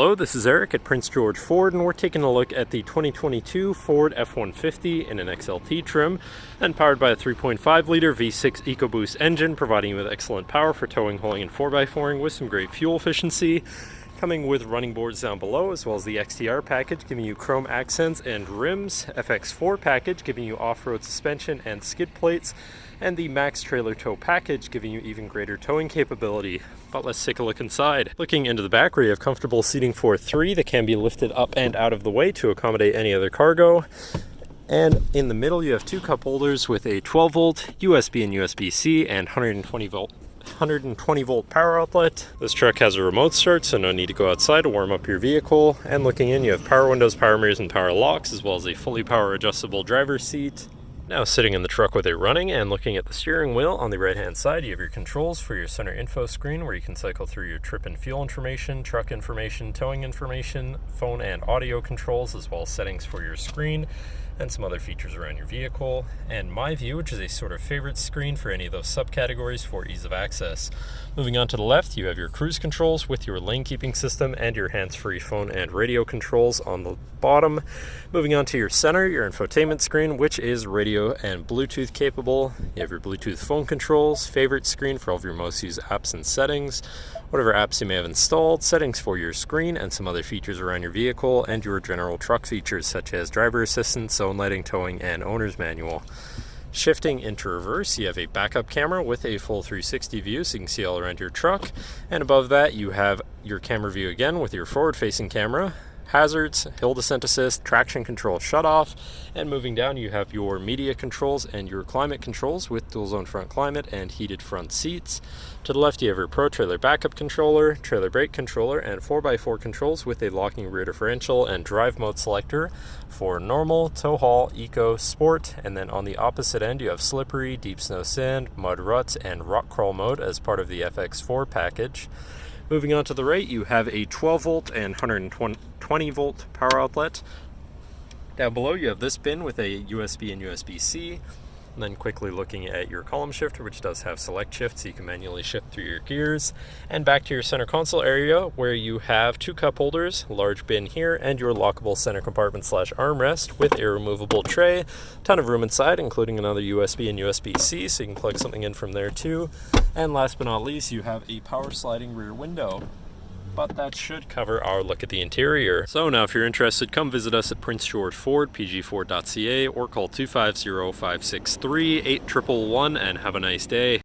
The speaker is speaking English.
Hello, this is Eric at Prince George Ford, and we're taking a look at the 2022 Ford F-150 in an XLT trim and powered by a 3.5-liter V6 EcoBoost engine, providing you with excellent power for towing, hauling, and 4x4ing with some great fuel efficiency. Coming with running boards down below, as well as the XTR package, giving you chrome accents and rims, FX4 package, giving you off-road suspension and skid plates, and the Max Trailer Tow package, giving you even greater towing capability. But let's take a look inside. Looking into the back, where you have comfortable seating for three that can be lifted up and out of the way to accommodate any other cargo. And in the middle, you have two cup holders with a 12-volt USB and USB-C and 120 volt power outlet. This truck has a remote start, so no need to go outside to warm up your vehicle. And looking in, you have power windows, power mirrors, and power locks, as well as a fully power adjustable driver's seat. Now sitting in the truck with it running and looking at the steering wheel, on the right hand side you have your controls for your center info screen, where you can cycle through your trip and fuel information, truck information, towing information, phone and audio controls, as well as settings for your screen and some other features around your vehicle, and My View, which is a sort of favorite screen for any of those subcategories for ease of access. Moving on to the left, you have your cruise controls with your lane keeping system and your hands-free phone and radio controls on the bottom. Moving on to your center, your infotainment screen, which is radio and Bluetooth capable. You have your Bluetooth phone controls, favorite screen for all of your most used apps and settings, whatever apps you may have installed, settings for your screen, and some other features around your vehicle, and your general truck features such as driver assistance, zone lighting, towing, and owner's manual. Shifting into reverse, you have a backup camera with a full 360 view, so you can see all around your truck. And above that, you have your camera view again with your forward-facing camera, hazards, hill descent assist, traction control shutoff, and moving down you have your media controls and your climate controls with dual zone front climate and heated front seats. To the left you have your Pro Trailer backup controller, trailer brake controller, and 4x4 controls with a locking rear differential and drive mode selector for normal, tow haul, eco, sport, and then on the opposite end you have slippery, deep snow sand, mud ruts, and rock crawl mode as part of the FX4 package. Moving on to the right, you have a 12-volt and 120-volt power outlet. Down below, you have this bin with a USB and USB-C. And then quickly looking at your column shifter, which does have select shift, so you can manually shift through your gears. And back to your center console area, where you have two cup holders, large bin here, and your lockable center compartment / armrest with a removable tray. Ton of room inside, including another USB and USB-C, so you can plug something in from there too. And last but not least, you have a power sliding rear window. But that should cover our look at the interior. So now if you're interested, come visit us at Prince George Ford, pgford.ca, or call 250-563-8111 and have a nice day.